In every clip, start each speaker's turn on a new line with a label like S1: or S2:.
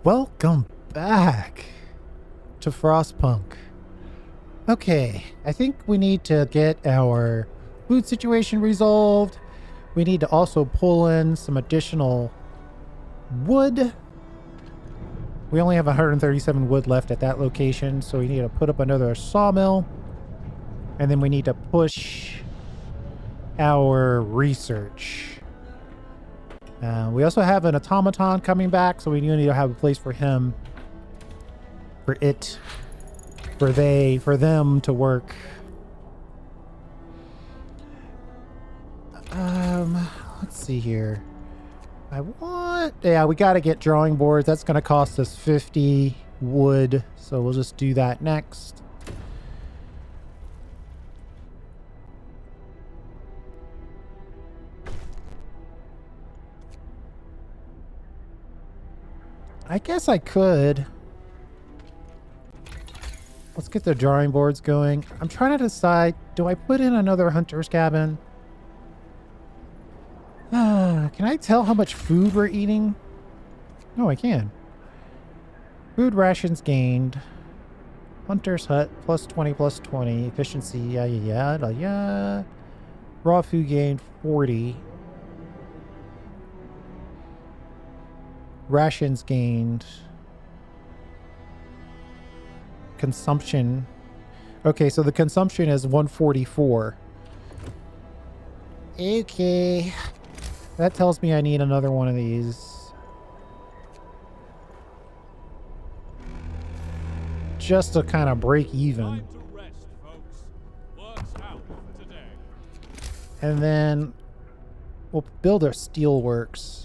S1: Welcome back to Frostpunk. Okay, I think we need to get our food situation resolved. We need to also pull in some additional wood. We only have 137 wood left at that location, so we need to put up another sawmill. And then we need to push our research. We also have an automaton coming back, so we need to have a place for him, for them to work. Let's see here. We got to get drawing boards. That's going to cost us 50 wood, so we'll just do that next. I guess I could. Let's get the drawing boards going. I'm trying to decide, do I put in another hunter's cabin? Can I tell how much food we're eating? No, I can. Food rations gained. Hunter's hut, plus 20, plus 20. Efficiency, yeah. Raw food gained, 40. Rations gained. Consumption. Okay, so the consumption is 144. Okay. That tells me I need another one of these. Just to kind of break even. And then we'll build our steelworks.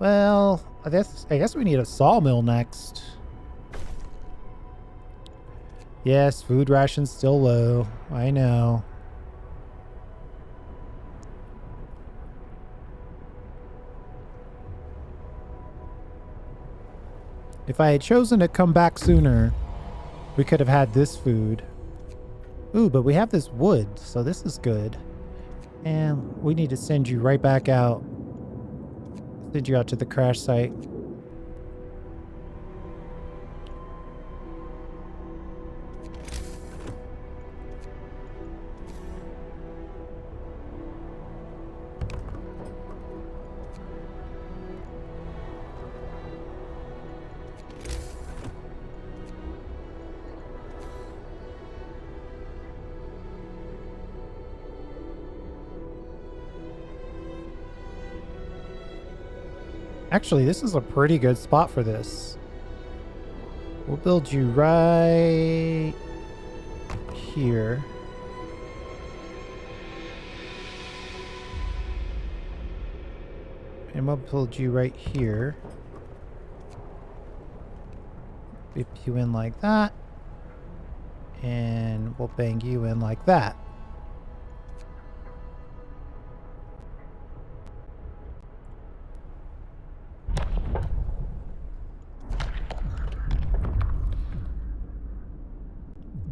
S1: Well, I guess we need a sawmill next. Yes, food ration's still low. I know. If I had chosen to come back sooner, we could have had this food. Ooh, but we have this wood, so this is good. And we need to send you right back out. Send you out to the crash site. Actually, this is a pretty good spot for this. We'll build you right here. And we'll build you right here. Whip you in like that. And we'll bang you in like that.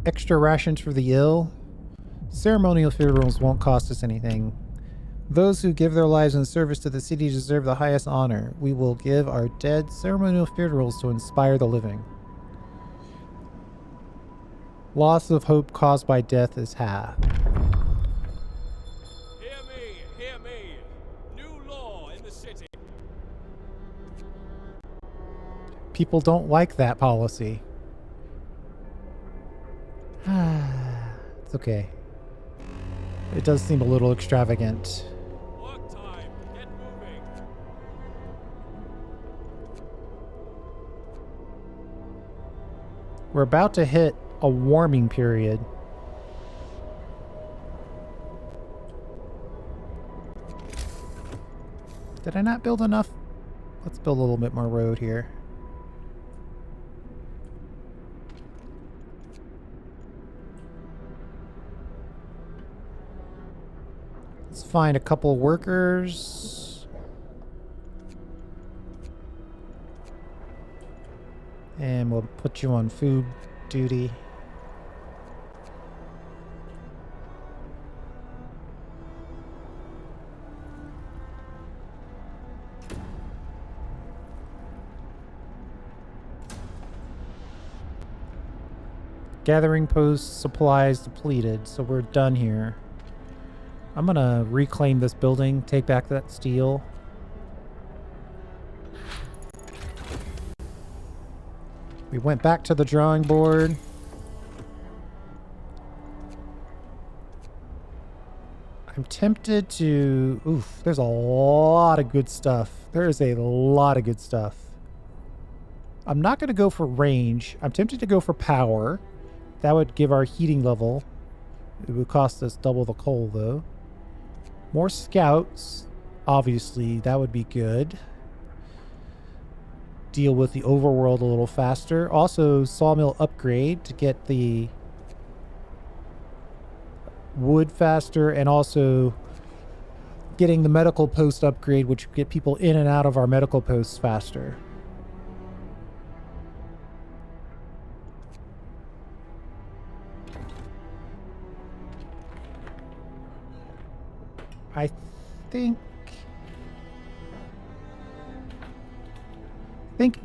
S1: Extra rations for the ill. Ceremonial funerals won't cost us anything. Those who give their lives in service to the city deserve the highest honor. We will give our dead ceremonial funerals to inspire the living. Loss of hope caused by death is half.
S2: Hear me. New law in the city.
S1: People don't like that policy. It's okay. It does seem a little extravagant.
S2: Work time. Get moving.
S1: We're about to hit a warming period. Did I not build enough? Let's build a little bit more road here. Let's find a couple workers. And we'll put you on food duty. Gathering post supplies depleted, so we're done here. I'm gonna reclaim this building, take back that steel. We went back to the drawing board. I'm tempted to... Oof, there's a lot of good stuff. There is a lot of good stuff. I'm not going to go for range. I'm tempted to go for power. That would give our heating level. It would cost us double the coal, though. More scouts. Obviously, that would be good. Deal with the overworld a little faster. Also, sawmill upgrade to get the wood faster, and also getting the medical post upgrade, which would get people in and out of our medical posts faster. I think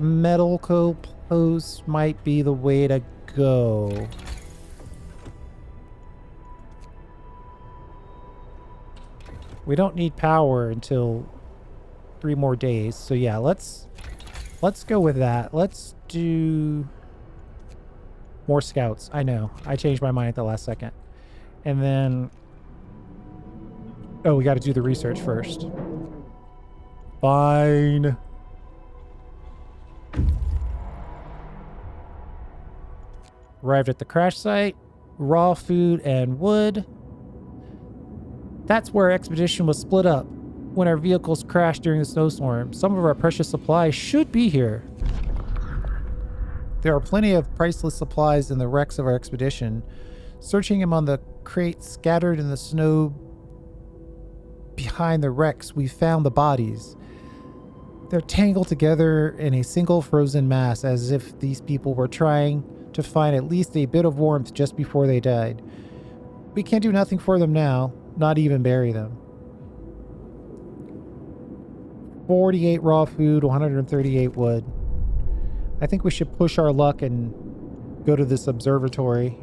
S1: medical post might be the way to go. We don't need power until 3 more days. So yeah, let's go with that. Let's do more scouts. I know. I changed my mind at the last second. And then... Oh, we got to do the research first. Fine. Arrived at the crash site. Raw food and wood. That's where our expedition was split up when our vehicles crashed during the snowstorm. Some of our precious supplies should be here. There are plenty of priceless supplies in the wrecks of our expedition. Searching among the crates scattered in the snow behind the wrecks, we found the bodies. They're tangled together in a single frozen mass, as if these people were trying to find at least a bit of warmth just before they died. We can't do nothing for them now, not even bury them. 48 raw food, 138 wood. I think we should push our luck and go to this observatory.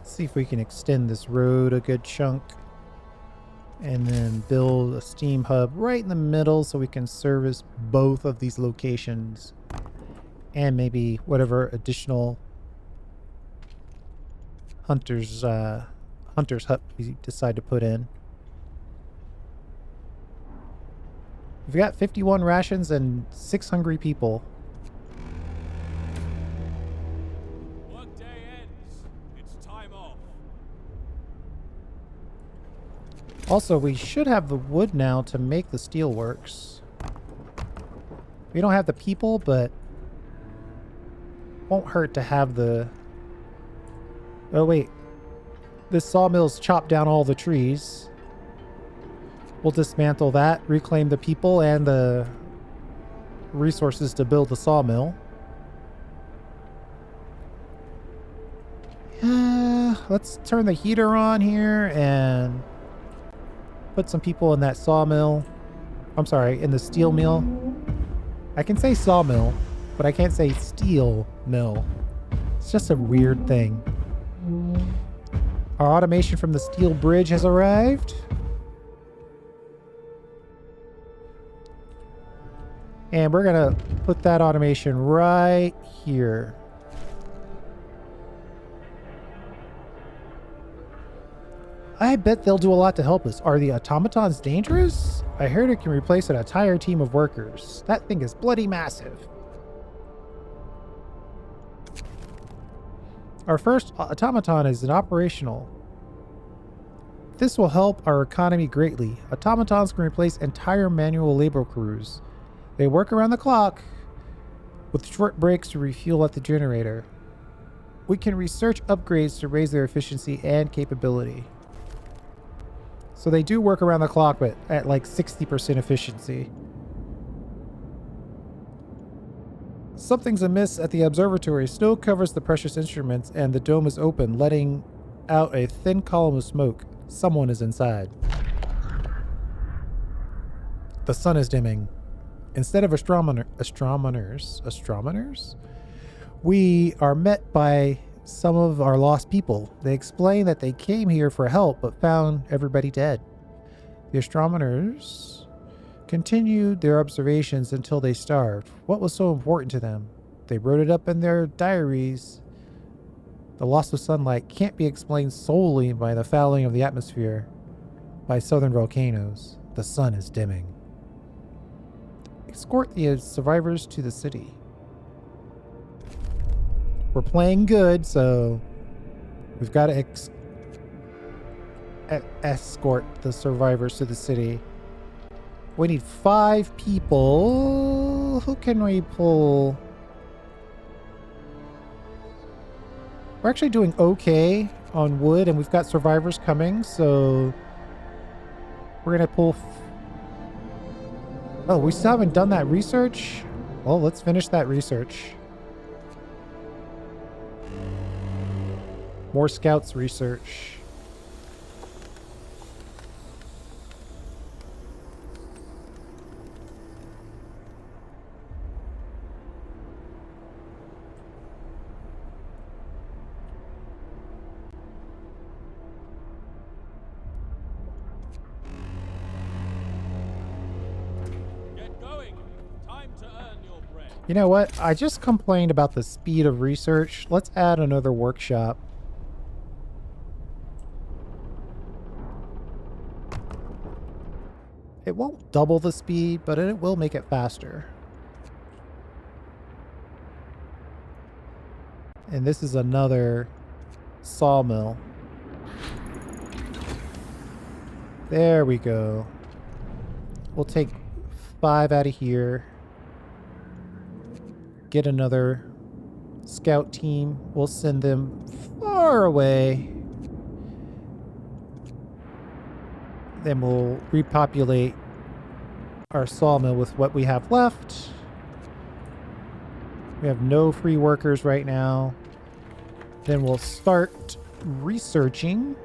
S1: See if we can extend this road a good chunk and then build a steam hub right in the middle so we can service both of these locations and maybe whatever additional hunter's hut we decide to put in. We've got 51 rations and 6 hungry people. Also, we should have the wood now to make the steelworks. We don't have the people, but won't hurt to have the... Oh, wait. This sawmill's chopped down all the trees. We'll dismantle that, reclaim the people and the resources to build the sawmill. Let's turn the heater on here and... put some people in that sawmill. I'm sorry, in the steel mill. I can say sawmill, but I can't say steel mill. It's just a weird thing. Our automation from the steel bridge has arrived. And we're gonna put that automation right here. I bet they'll do a lot to help us. Are the automatons dangerous? I heard it can replace an entire team of workers. That thing is bloody massive. Our first automaton is operational. This will help our economy greatly. Automatons can replace entire manual labor crews. They work around the clock with short breaks to refuel at the generator. We can research upgrades to raise their efficiency and capability. So they do work around the clock, but at like 60% efficiency. Something's amiss at the observatory. Snow covers the precious instruments and the dome is open, letting out a thin column of smoke. Someone is inside. The sun is dimming. Instead of astronomers, we are met by some of our lost people. They explain that they came here for help but found everybody dead. The astronomers continued their observations until they starved. What was so important to them? They wrote it up in their diaries. The loss of sunlight can't be explained solely by the fouling of the atmosphere by southern volcanoes. The sun is dimming. Escort the survivors to the city. We're playing good, so we've got to escort the survivors to the city. We need 5 people. Who can we pull? We're actually doing okay on wood, and we've got survivors coming, so we're going to pull... Oh, we still haven't done that research? Well, let's finish that research. More scouts research.
S2: Get going. Time to earn your bread.
S1: You know what? I just complained about the speed of research. Let's add another workshop. It won't double the speed, but it will make it faster. And this is another sawmill. There we go. We'll take 5 out of here. Get another scout team. We'll send them far away. Then we'll repopulate our sawmill with what we have left. We have no free workers right now. Then we'll start researching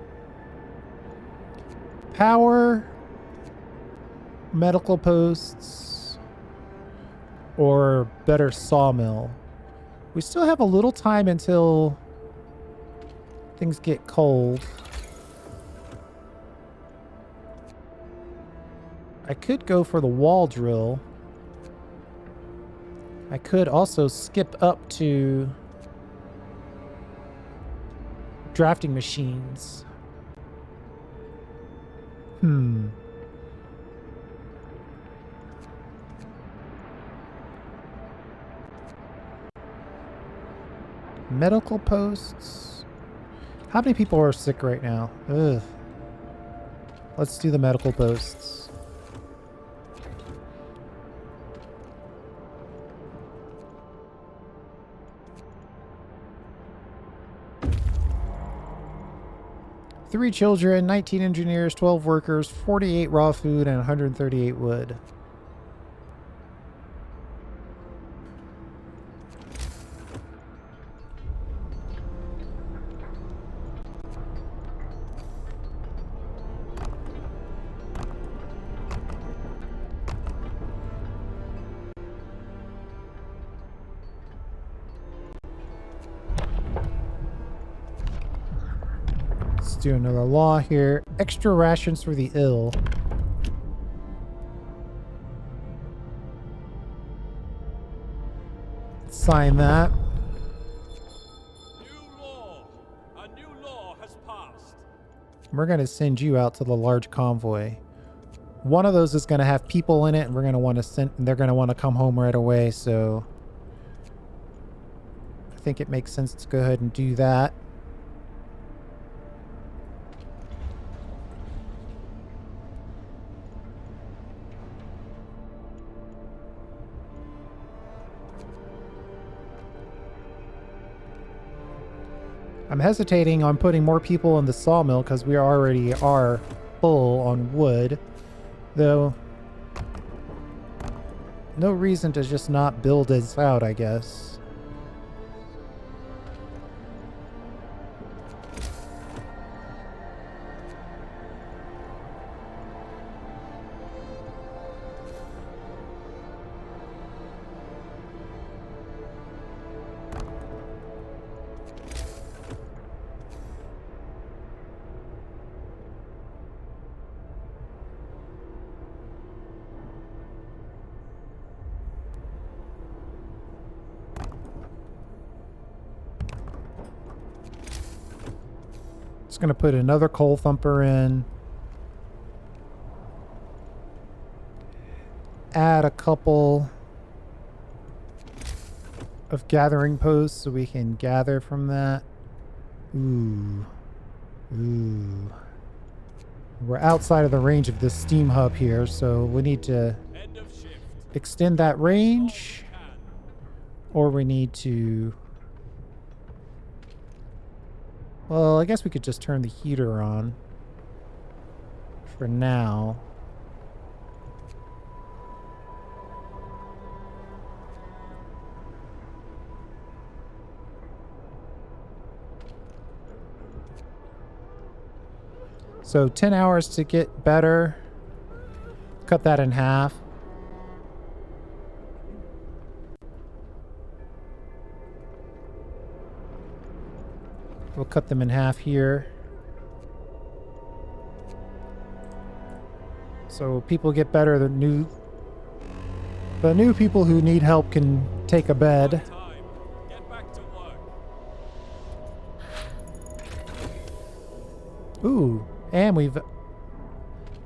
S1: power, medical posts, or better sawmill. We still have a little time until things get cold. I could go for the wall drill. I could also skip up to drafting machines. Medical posts. How many people are sick right now? Ugh. Let's do the medical posts. Three children, 19 engineers, 12 workers, 48 raw food, and 138 wood. Do another law here. Extra rations for the ill. Sign that.
S2: New law. A new law has passed.
S1: We're going to send you out to the large convoy. One of those is going to have people in it, and we're going to want to send. They're going to want to come home right away. So I think it makes sense to go ahead and do that. I'm hesitating on putting more people in the sawmill because we already are full on wood. Though, no reason to just not build this out, I guess. Just gonna put another coal thumper in. Add a couple of gathering posts so we can gather from that. Ooh. Ooh. We're outside of the range of this steam hub here, so we need to extend that range. Or we need to... Well, I guess we could just turn the heater on for now. So 10 hours to get better. Cut that in half. We'll cut them in half here. So people get better. The new people who need help can take a bed.
S2: Get back to work.
S1: Ooh, and we've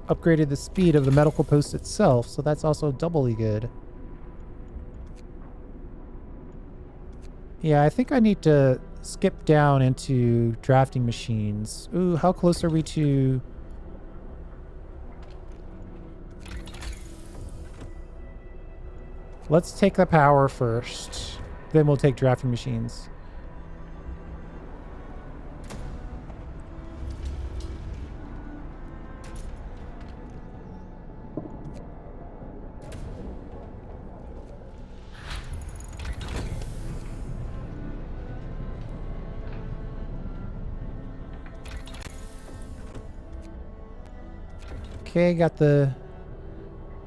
S1: upgraded the speed of the medical post itself, so that's also doubly good. Yeah, I think I need to skip down into drafting machines. Ooh, how close are we to... Let's take the power first. Then we'll take drafting machines. Okay, got the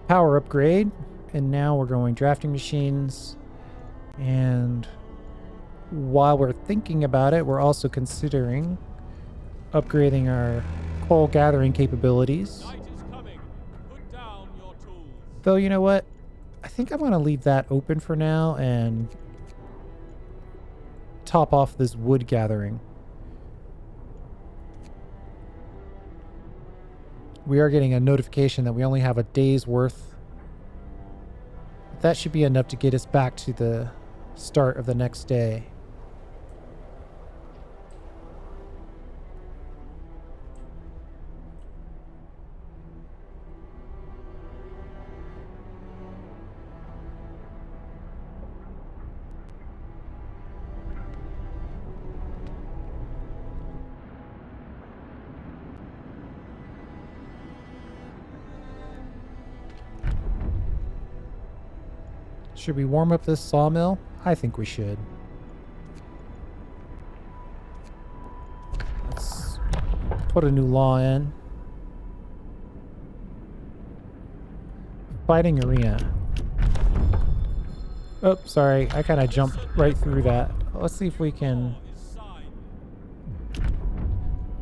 S1: power upgrade, and now we're going drafting machines. And while we're thinking about it, we're also considering upgrading our coal gathering capabilities.
S2: Night is coming. Put down your tools.
S1: Though, you know what? I think I'm going to leave that open for now and top off this wood gathering. We are getting a notification that we only have a day's worth. That should be enough to get us back to the start of the next day. Should we warm up this sawmill? I think we should. Let's put a new law in. Fighting arena. Oh, sorry. I kind of jumped right through that. Let's see if we can...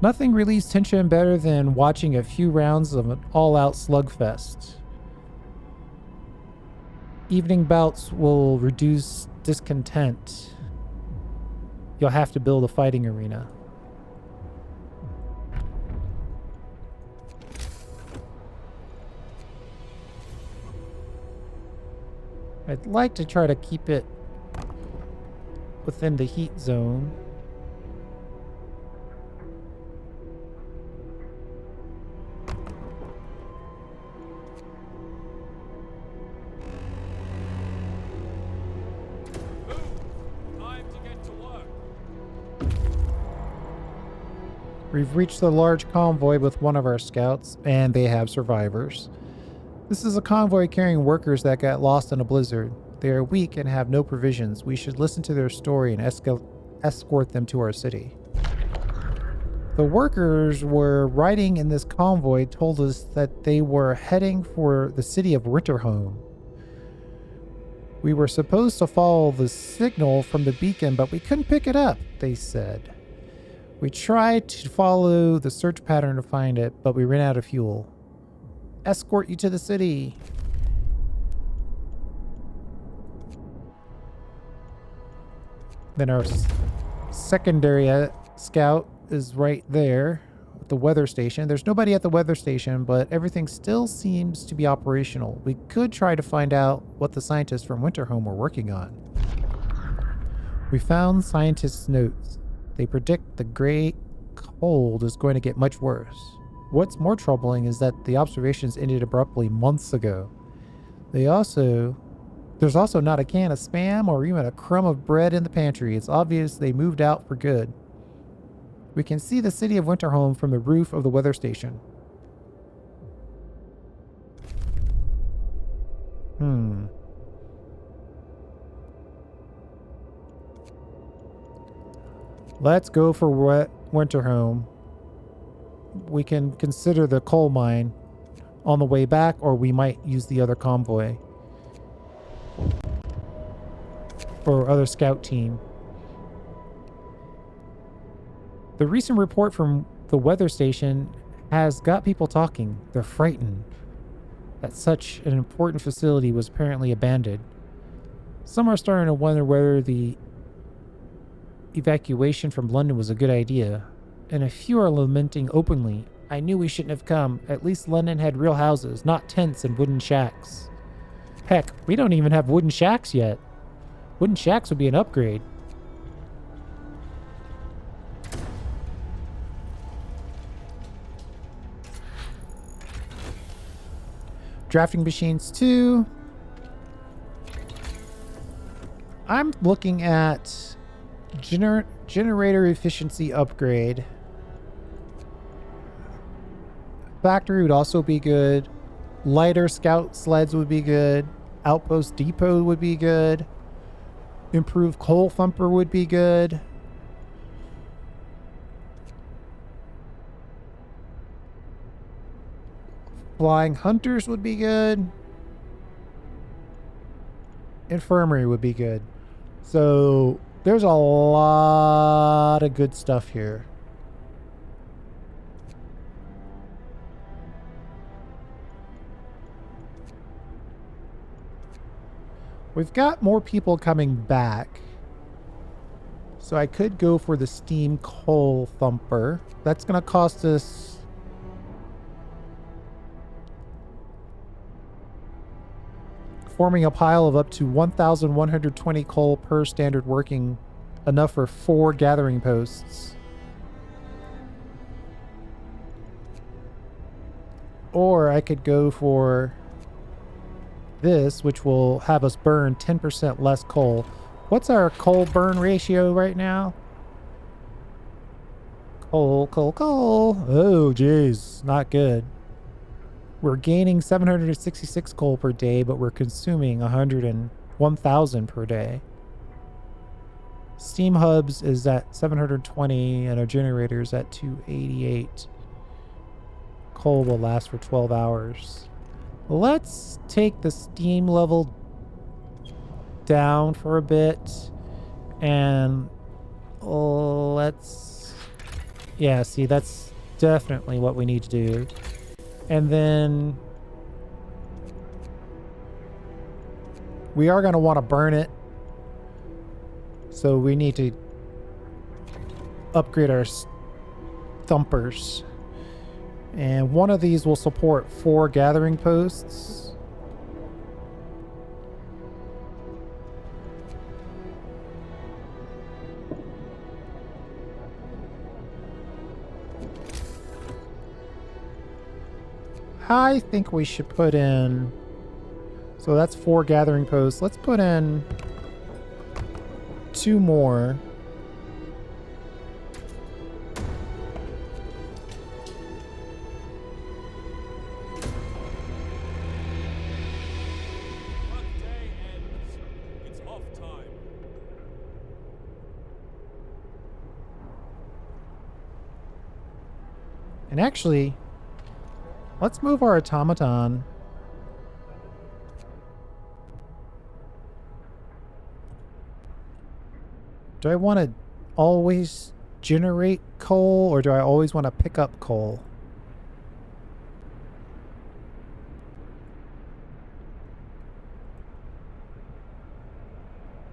S1: Nothing relieves tension better than watching a few rounds of an all-out slugfest. Evening bouts will reduce discontent. You'll have to build a fighting arena. I'd like to try to keep it within the heat zone. We've reached the large convoy with one of our scouts, and they have survivors. This is a convoy carrying workers that got lost in a blizzard. They are weak and have no provisions. We should listen to their story and escort them to our city. The workers were riding in this convoy told us that they were heading for the city of Winterhome. We were supposed to follow the signal from the beacon, but we couldn't pick it up, they said. We tried to follow the search pattern to find it, but we ran out of fuel. Escort you to the city. Then our secondary scout is right there at the weather station. There's nobody at the weather station, but everything still seems to be operational. We could try to find out what the scientists from Winterhome were working on. We found scientists' notes. They predict the great cold is going to get much worse. What's more troubling is that the observations ended abruptly months ago. There's also not a can of Spam or even a crumb of bread in the pantry. It's obvious they moved out for good. We can see the city of Winterhome from the roof of the weather station. Let's go for Winterhome. We can consider the coal mine on the way back, or we might use the other convoy or other scout team. The recent report from the weather station has got people talking. They're frightened that such an important facility was apparently abandoned. Some are starting to wonder whether the evacuation from London was a good idea, and a few are lamenting openly. I knew we shouldn't have come. At least London had real houses, not tents and wooden shacks. Heck, we don't even have wooden shacks yet. Wooden shacks would be an upgrade. Drafting machines 2. I'm looking at generator efficiency upgrade. Factory would also be good. Lighter scout sleds would be good. Outpost depot would be good. Improved coal thumper would be good. Flying hunters would be good. Infirmary would be good. So there's a lot of good stuff here. We've got more people coming back. So I could go for the steam coal thumper. That's going to cost us forming a pile of up to 1,120 coal per standard working, enough for 4 gathering posts. Or I could go for this, which will have us burn 10% less coal. What's our coal burn ratio right now? Coal. Oh, geez, not good. We're gaining 766 coal per day, but we're consuming 101,000 per day. Steam hubs is at 720 and our generators at 288. Coal will last for 12 hours. Let's take the steam level down for a bit and yeah, see, that's definitely what we need to do. And then we are going to want to burn it. So we need to upgrade our thumpers. And one of these will support 4 gathering posts. I think we should put in, so that's 4 gathering posts. Let's put in 2 more. And actually, let's move our automaton. Do I want to always generate coal, or do I always want to pick up coal?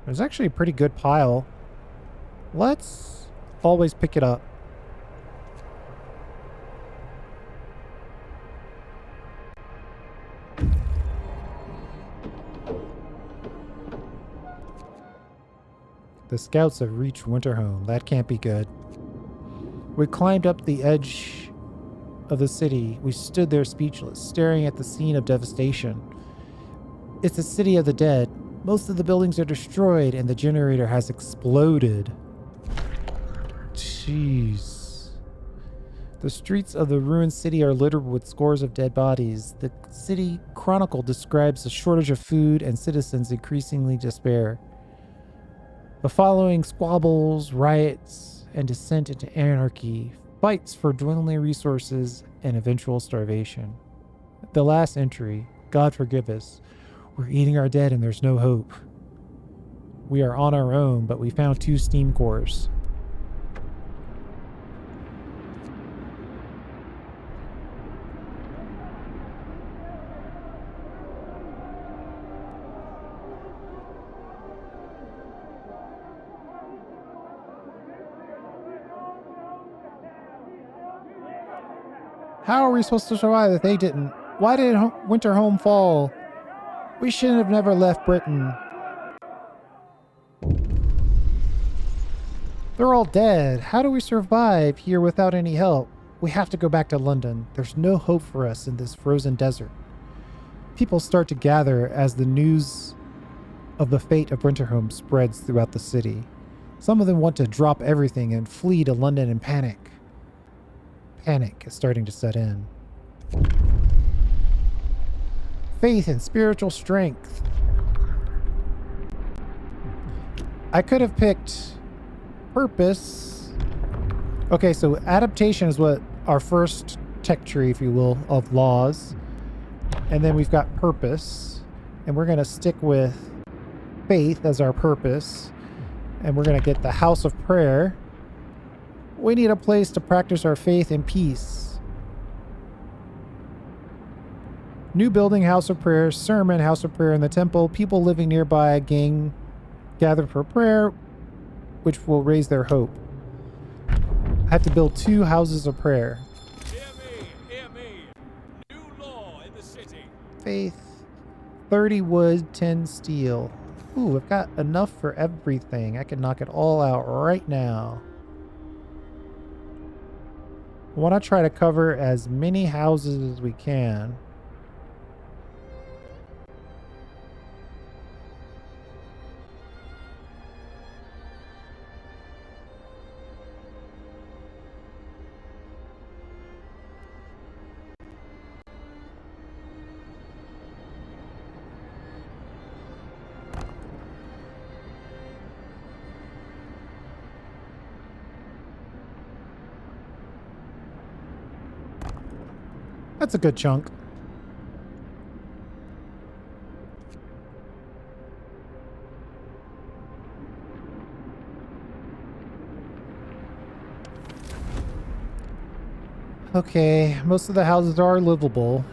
S1: There's actually a pretty good pile. Let's always pick it up. The scouts have reached Winterhome. That can't be good. We climbed up the edge of the city. We stood there speechless, staring at the scene of devastation. It's the city of the dead. Most of the buildings are destroyed and the generator has exploded. Jeez. The streets of the ruined city are littered with scores of dead bodies. The city chronicle describes a shortage of food and citizens increasingly despair. The following squabbles, riots, and descent into anarchy, fights for dwindling resources, and eventual starvation. The last entry, God forgive us. We're eating our dead and there's no hope. We are on our own, but we found 2 steam cores. How are we supposed to survive if they didn't? Why did Winterhome fall? We shouldn't have never left Britain. They're all dead. How do we survive here without any help? We have to go back to London. There's no hope for us in this frozen desert. People start to gather as the news of the fate of Winterhome spreads throughout the city. Some of them want to drop everything and flee to London in panic. Panic is starting to set in. Faith and spiritual strength. I could have picked purpose. Okay, so adaptation is what our first tech tree, if you will, of laws. And then we've got purpose. And we're going to stick with faith as our purpose. And we're going to get the house of prayer. We need a place to practice our faith and peace. New building, house of prayer. Sermon, house of prayer in the temple. People living nearby, gang gathered for prayer, which will raise their hope. I have to build 2 houses of prayer.
S2: Hear me, hear me. New law in the city.
S1: Faith. 30 wood, 10 steel. Ooh, I've got enough for everything. I can knock it all out right now. I want to try to cover as many houses as we can. That's a good chunk. Okay, most of the houses are livable.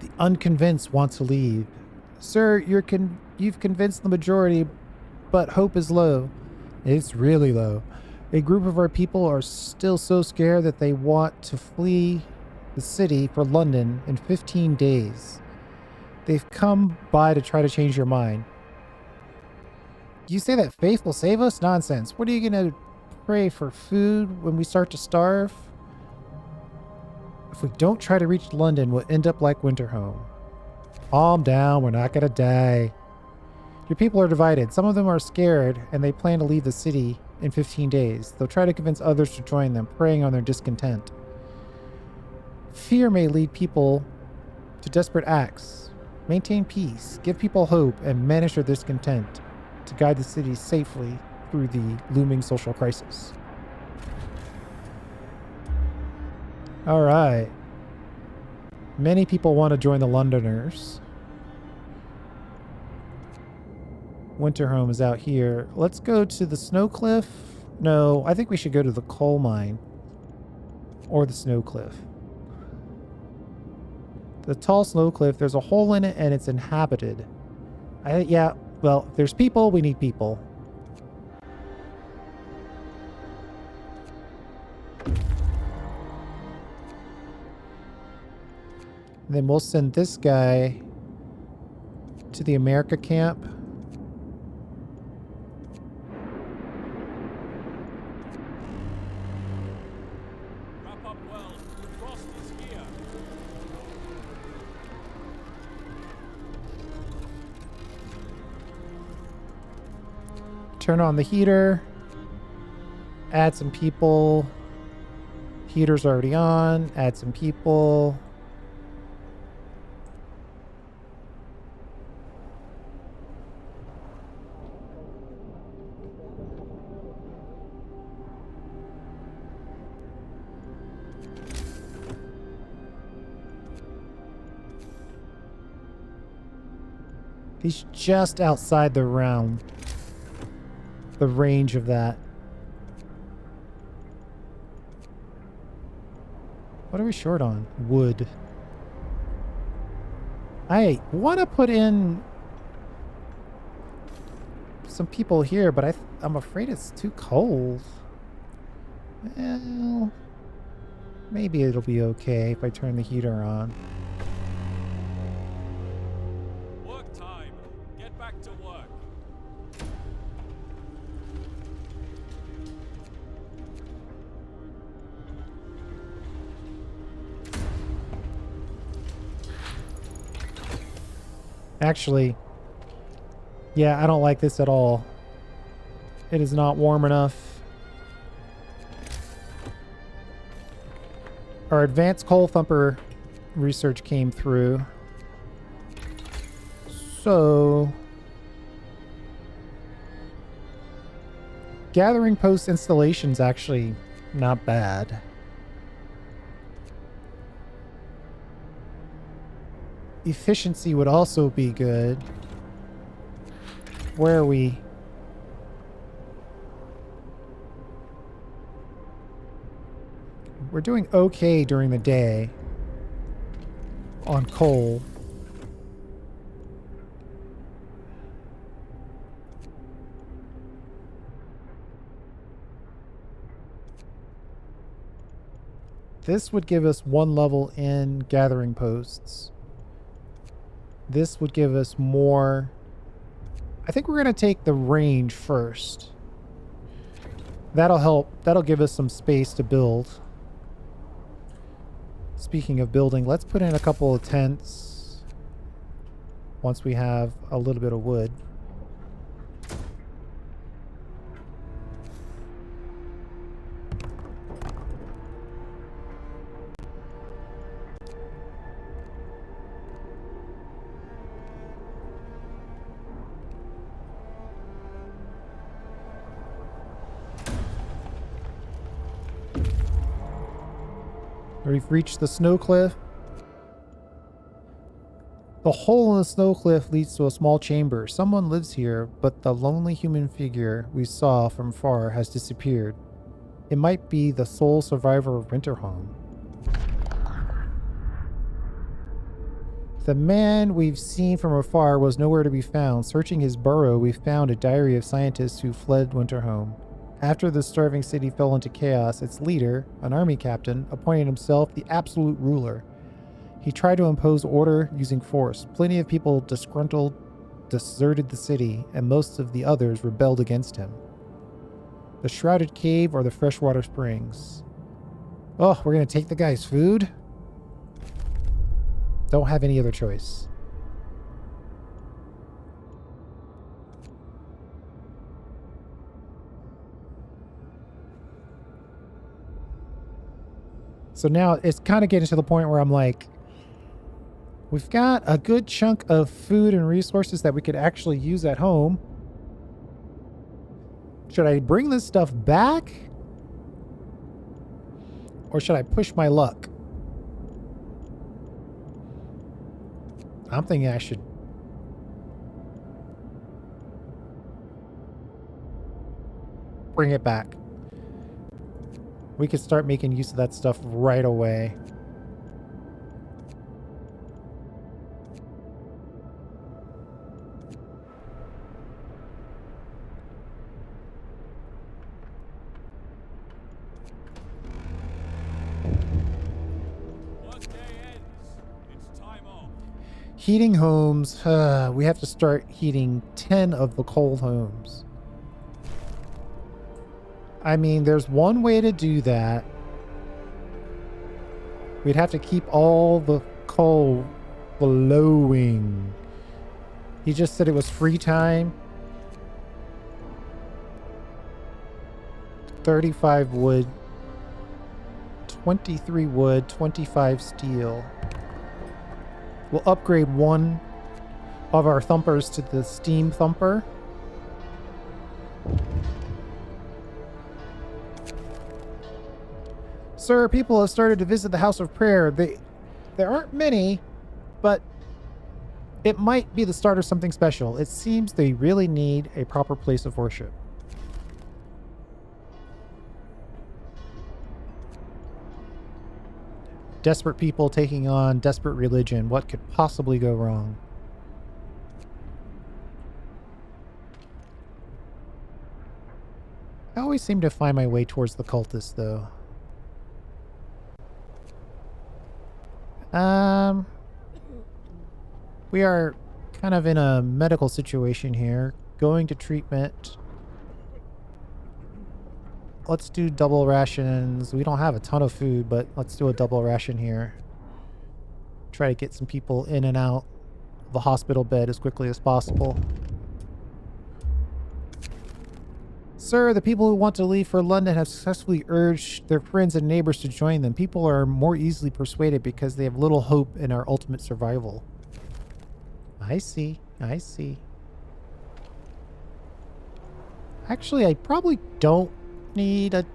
S1: The unconvinced want to leave. Sir, you've convinced the majority, but hope is low. It's really low. A group of our people are still so scared that they want to flee the city for London in 15 days. They've come by to try to change your mind. You say that faith will save us? Nonsense. What are you going to pray for food when we start to starve? If we don't try to reach London, we'll end up like Winterhome. Calm down, we're not gonna die. Your people are divided. Some of them are scared and they plan to leave the city in 15 days. They'll try to convince others to join them, preying on their discontent. Fear may lead people to desperate acts. Maintain peace, give people hope, and manage their discontent to guide the city safely through the looming social crisis. All right. Many people want to join the Londoners. Winterhome is out here. Let's go to the snow cliff. No, I think we should go to the coal mine or the snow cliff. The tall snow cliff, there's a hole in it and it's inhabited. Yeah, well, if there's people, we need people. And then we'll send this guy to the America camp.
S2: Wrap up well. The frost is here.
S1: Turn on the heater. Add some people. Heater's already on. Add some people. He's just outside the realm. The range of that. What are we short on? Wood. I want to put in some people here, but I'm afraid it's too cold. Well, maybe it'll be okay if I turn the heater on.
S2: Work time. Get back to work.
S1: Actually, yeah, I don't like this at all. It is not warm enough. Our advanced coal thumper research came through. So, gathering post installation's actually not bad. Efficiency would also be good. Where are we? We're doing okay during the day on coal. This would give us one level in gathering posts. This would give us more. I think we're going to take the range first. That'll help. That'll give us some space to build. Speaking of building, let's put in a couple of tents once we have a little bit of wood. We've reached the snow cliff. The hole in the snow cliff leads to a small chamber. Someone lives here, but the lonely human figure we saw from far has disappeared. It might be the sole survivor of Winterhome. The man we've seen from afar was nowhere to be found. Searching his burrow, we found a diary of scientists who fled Winterhome. After the starving city fell into chaos, its leader, an army captain, appointed himself the absolute ruler. He tried to impose order using force. Plenty of people disgruntled deserted the city, and most of the others rebelled against him. The shrouded cave or the freshwater springs. Oh, we're going to take the guy's food? Don't have any other choice. So now it's kind of getting to the point where I'm like, We've got a good chunk of food and resources that we could actually use at home. Should I bring this stuff back? Or should I push my luck? I'm thinking I should bring it back. We could start making use of that stuff right away.
S2: Workday ends. It's time off.
S1: Heating homes. We have to start heating 10 of the cold homes. I mean, there's one way to do that. We'd have to keep all the coal blowing. He just said it was free time. 35 wood, 23 wood, 25 steel. We'll upgrade one of our thumpers to the steam thumper. Sir, people have started to visit the House of Prayer. There aren't many, but it might be the start of something special. It seems they really need a proper place of worship. Desperate people taking on desperate religion. What could possibly go wrong? I always seem to find my way towards the cultists, though. We are kind of in a medical situation here. Going to treatment. Let's do double rations. We don't have a ton of food, but let's do a double ration here. Try to get some people in and out of the hospital bed as quickly as possible. Sir, the people who want to leave for London have successfully urged their friends and neighbors to join them. People are more easily persuaded because they have little hope in our ultimate survival. I see. I see. Actually, I probably don't need a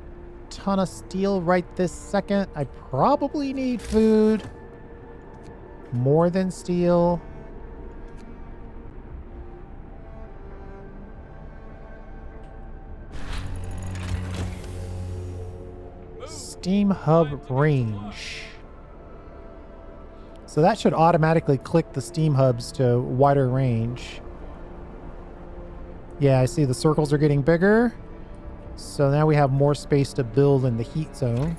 S1: ton of steel right this second. I probably need food. More than steel. Steam hub range. So that should automatically click the steam hubs to wider range. Yeah, I see the circles are getting bigger. So now we have more space to build in the heat zone.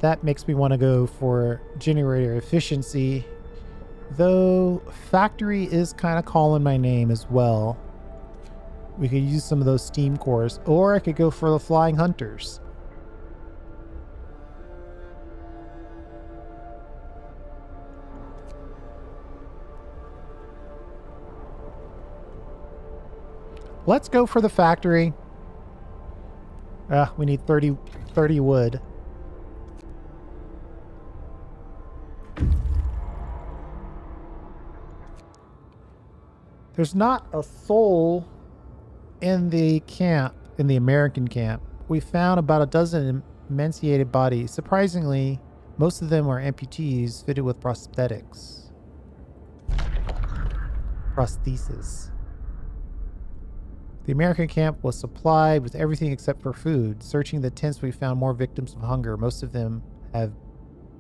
S1: That makes me want to go for generator efficiency. Though factory is kind of calling my name as well. We could use some of those steam cores, or I could go for the flying hunters. Let's go for the factory. We need 30 wood. There's not a soul in the camp, in the American camp. We found about a dozen emaciated bodies. Surprisingly, most of them are amputees fitted with prosthetics. Prosthesis. The American camp was supplied with everything except for food. Searching the tents, we found more victims of hunger. Most of them have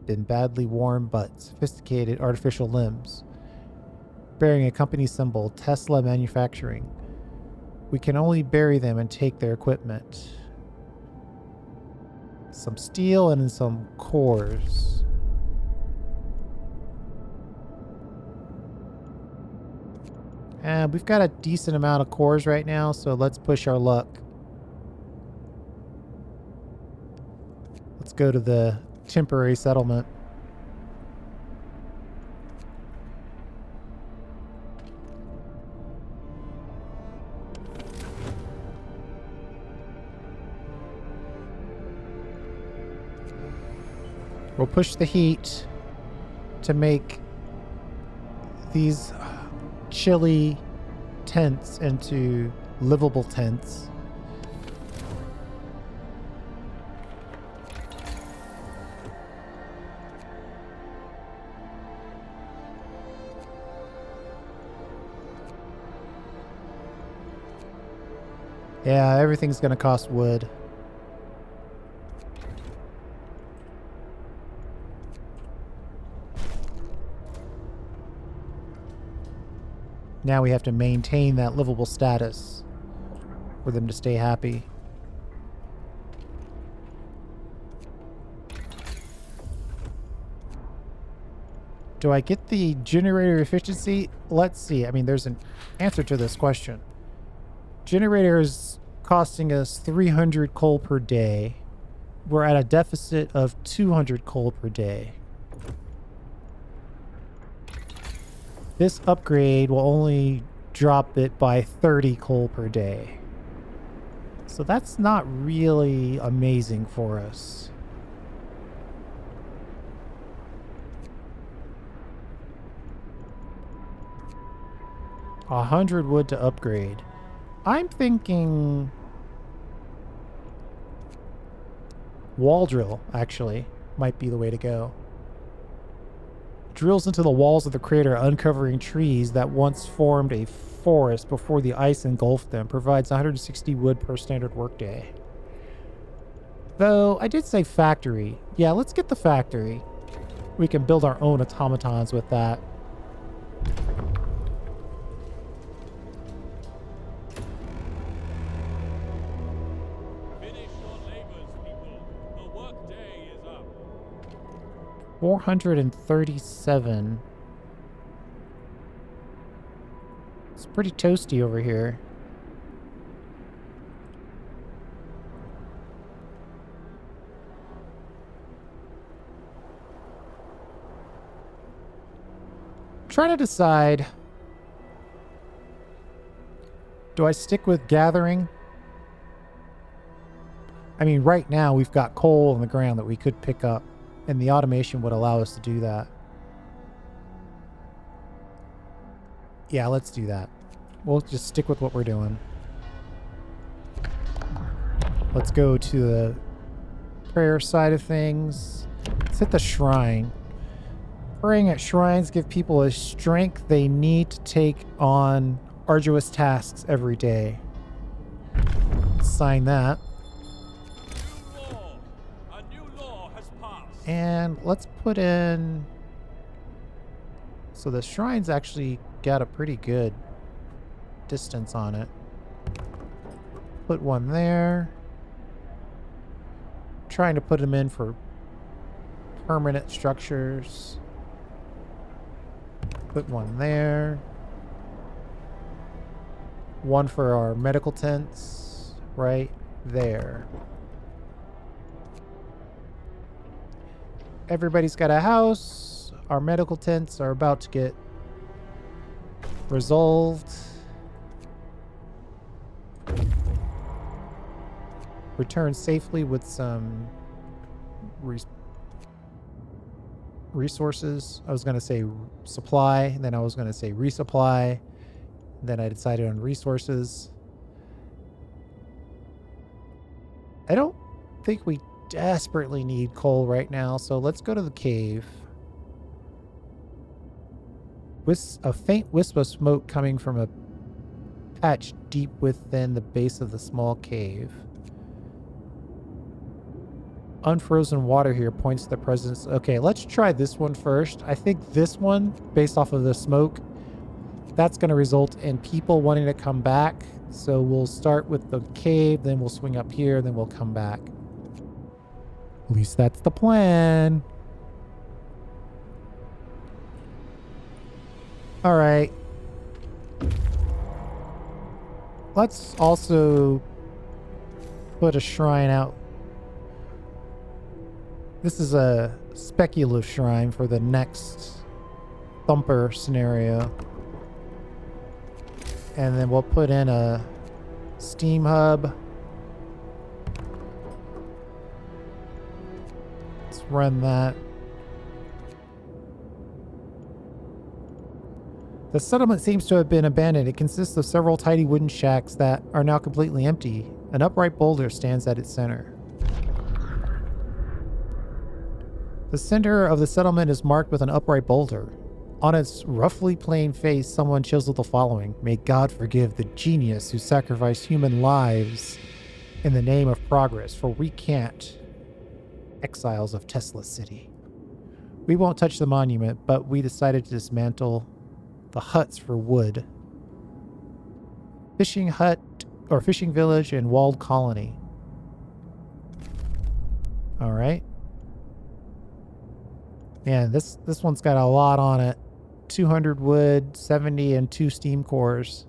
S1: been badly worn but sophisticated artificial limbs, bearing a company symbol, Tesla Manufacturing. We can only bury them and take their equipment. Some steel and some cores. We've got a decent amount of cores right now, so let's push our luck. Let's go to the temporary settlement. We'll push the heat. to make these chilly tents into livable tents. Yeah, everything's gonna cost wood. Now we have to maintain that livable status for them to stay happy. Do I get the generator efficiency? Let's see. I mean, there's an answer to this question. Generator is costing us 300 coal per day. We're at a deficit of 200 coal per day. This upgrade will only drop it by 30 coal per day. So that's not really amazing for us. A 100 wood to upgrade. I'm thinking wall drill, actually, might be the way to go. Drills into the walls of the crater, uncovering trees that once formed a forest before the ice engulfed them. Provides 160 wood per standard workday. Though, I did say factory. Yeah, let's get the factory. We can build our own automatons with that.
S2: Finish your labors, people. The work day is up.
S1: 437. It's pretty toasty over here. Trying to decide, do I stick with gathering? I mean, right now we've got coal on the ground that we could pick up, and the automation would allow us to do that. Yeah, let's do that. We'll just stick with what we're doing. Let's go to the prayer side of things. Let's hit the shrine. Praying at shrines give people a strength they need to take on arduous tasks every day. Sign that.
S2: New law. A new law has passed.
S1: And let's put in... So the shrine's actually got a pretty good distance on it. Put one there. Trying to put them in for permanent structures. Put one there. One for our medical tents right there. Everybody's got a house. Our medical tents are about to get resolved. Return safely with some resources. I was going to say supply, then I was going to say resupply. Then I decided on resources. I don't think we desperately need coal right now, so let's go to the cave. With a faint wisp of smoke coming from a patch deep within the base of the small cave. Unfrozen water here points to the presence. Okay, let's try this one first. I think this one, based off of the smoke, that's going to result in people wanting to come back. So we'll start with the cave, then we'll swing up here, then we'll come back. At least that's the plan. All right. Let's also put a shrine out. This is a speculative shrine for the next thumper scenario. And then we'll put in a steam hub. Let's run that. The settlement seems to have been abandoned. It consists of several tiny wooden shacks that are now completely empty. An upright boulder stands at its center. The center of the settlement is marked with an upright boulder. On its roughly plain face, someone chiseled the following: "May God forgive the genius who sacrificed human lives in the name of progress, for we can't. Exiles of Tesla City." We won't touch the monument, but we decided to dismantle the huts for wood. Fishing hut, or fishing village, and walled colony. All right. Man, this one's got a lot on it. 200 wood, 70, and 2 steam cores.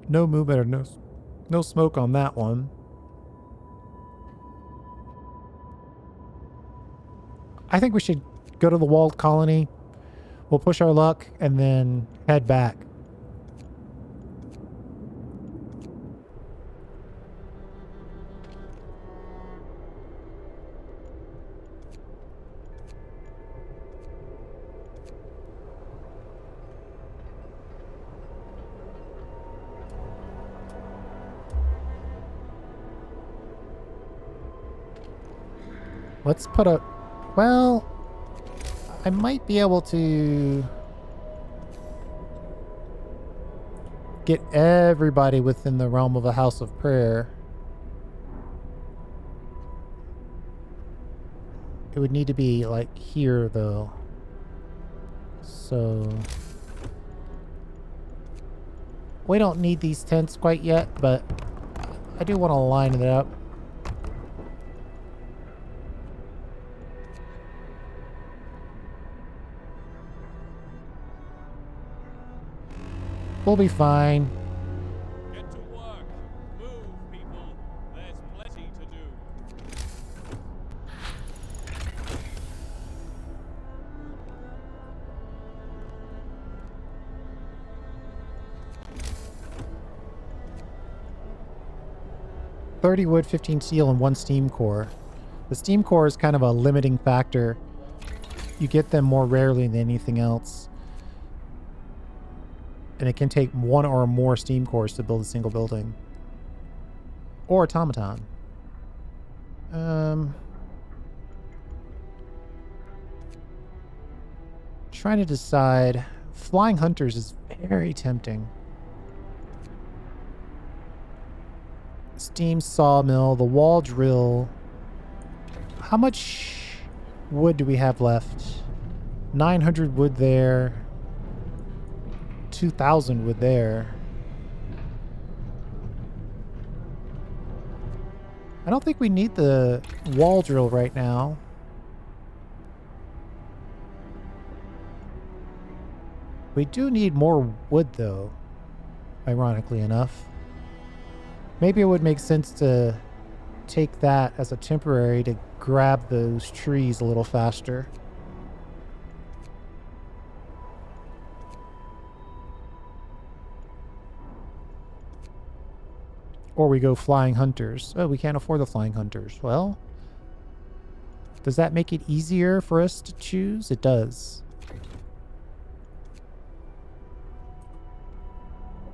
S1: No movement or no smoke on that one. I think we should go to the walled colony. We'll push our luck and then head back. Let's put a... Well, I might be able to get everybody within the realm of a house of prayer. It would need to be like here though. So we don't need these tents quite yet, but I do want to line it up. We'll be fine.
S2: Get to work. Move, people. There's plenty to do.
S1: 30 wood, 15 steel, and 1 steam core. The steam core is kind of a limiting factor. You get them more rarely than anything else. And it can take 1 or more steam cores to build a single building. Or automaton. Trying to decide. Flying hunters is very tempting. Steam sawmill, the wall drill. How much wood do we have left? 900 wood there. 2,000 wood there. I don't think we need the wall drill right now. We do need more wood though, ironically enough. Maybe it would make sense to take that as a temporary to grab those trees a little faster. Or we go flying hunters. Oh, we can't afford the flying hunters. Well, does that make it easier for us to choose? It does.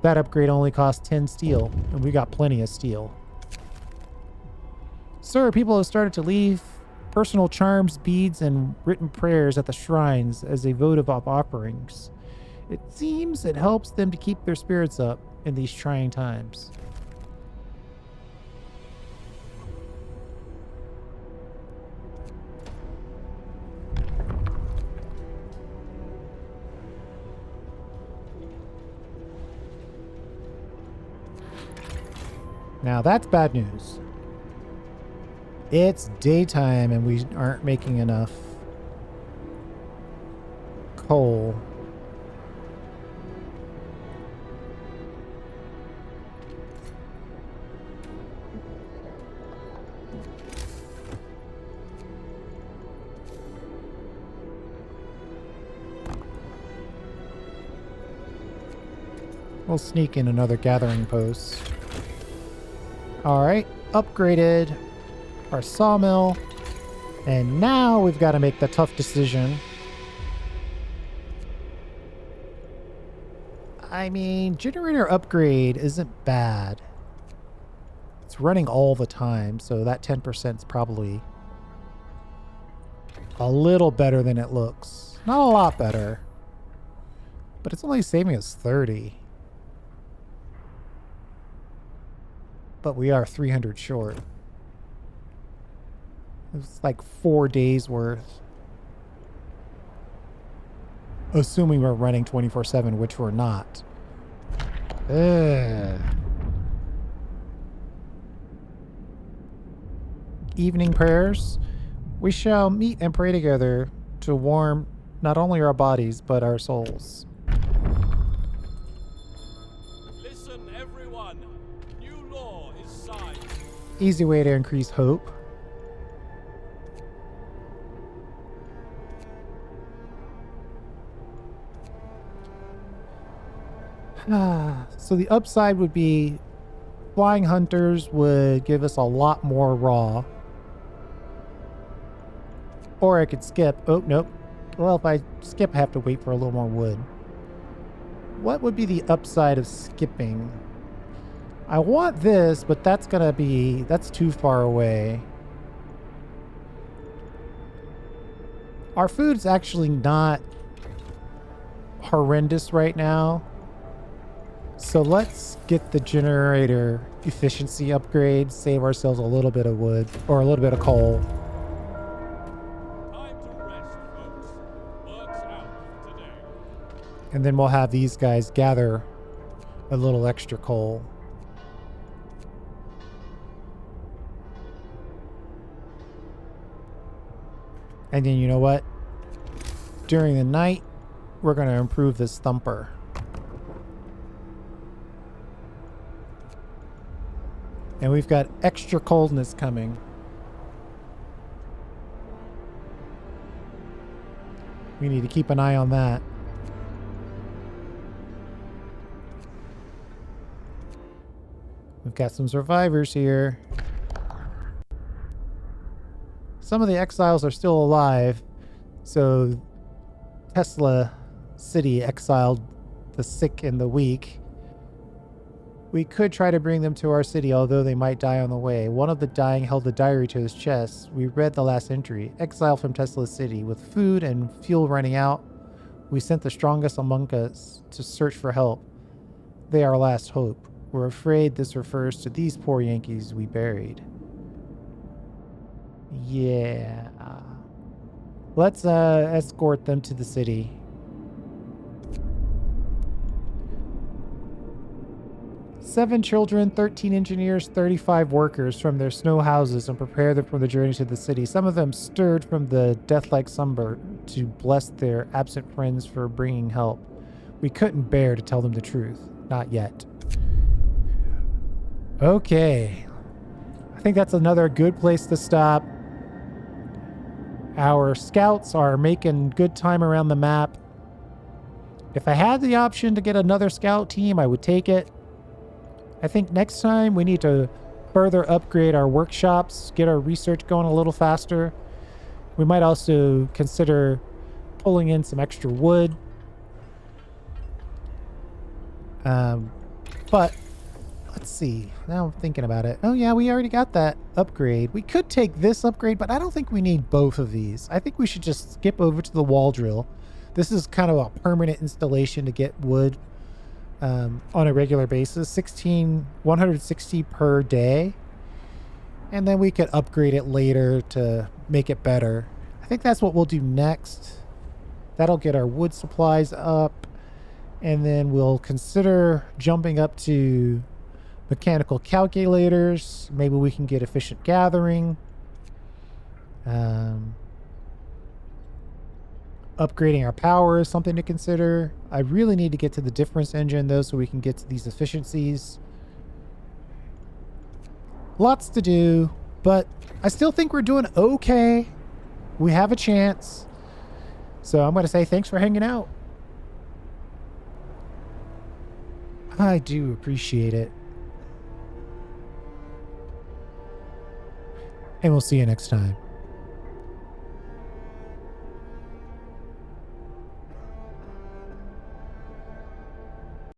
S1: That upgrade only costs 10 steel, and we got plenty of steel. Sir, people have started to leave personal charms, beads, and written prayers at the shrines as a votive of offerings. It seems it helps them to keep their spirits up in these trying times. Now that's bad news. It's daytime and we aren't making enough coal. We'll sneak in another gathering post. Alright, upgraded our sawmill. And now we've got to make the tough decision. I mean, generator upgrade isn't bad. It's running all the time, so that 10% is probably a little better than it looks. Not a lot better. But it's only saving us 30. But we are 300 short. It's like 4 days worth. Assuming we're running 24/7, which we're not. Ugh. Evening prayers. We shall meet and pray together to warm not only our bodies, but our souls.
S2: Listen, everyone. New law is signed.
S1: Easy way to increase hope. So the upside would be flying hunters would give us a lot more raw. Or I could skip. Oh, nope. Well, if I skip, I have to wait for a little more wood. What would be the upside of skipping? I want this, but that's too far away. Our food's actually not horrendous right now. So let's get the generator efficiency upgrade, save ourselves a little bit of wood, or a little bit of coal.
S2: Time to rest, folks. Work's out today.
S1: And then we'll have these guys gather a little extra coal. And then you know what? During the night, we're going to improve this thumper. And we've got extra coldness coming. We need to keep an eye on that. We've got some survivors here. Some of the exiles are still alive. So Tesla City exiled the sick and the weak. We could try to bring them to our city, although they might die on the way. One of the dying held a diary to his chest. We read the last entry. Exile from Tesla City. With food and fuel running out, we sent the strongest among us to search for help. They are our last hope. We're afraid this refers to these poor Yankees we buried. Yeah. Let's escort them to the city. Seven children, 13 engineers, 35 workers from their snow houses and prepare them for the journey to the city. Some of them stirred from the death-like slumber to bless their absent friends for bringing help. We couldn't bear to tell them the truth. Not yet. Okay. I think that's another good place to stop. Our scouts are making good time around the map. If I had the option to get another scout team, I would take it. I think next time we need to further upgrade our workshops, get our research going a little faster. We might also consider pulling in some extra wood. But let's see. Now I'm thinking about it. Oh yeah, we already got that upgrade. We could take this upgrade, but I don't think we need both of these. I think we should just skip over to the wall drill. This is kind of a permanent installation to get wood on a regular basis. 160 per day. And then we could upgrade it later to make it better. I think that's what we'll do next. That'll get our wood supplies up. And then we'll consider jumping up to mechanical calculators. Maybe we can get efficient gathering. Upgrading our power is something to consider. I really need to get to the difference engine though, so we can get to these efficiencies. Lots to do, but I still think we're doing okay. We have a chance. So I'm going to say thanks for hanging out. I do appreciate it. And we'll see you next time.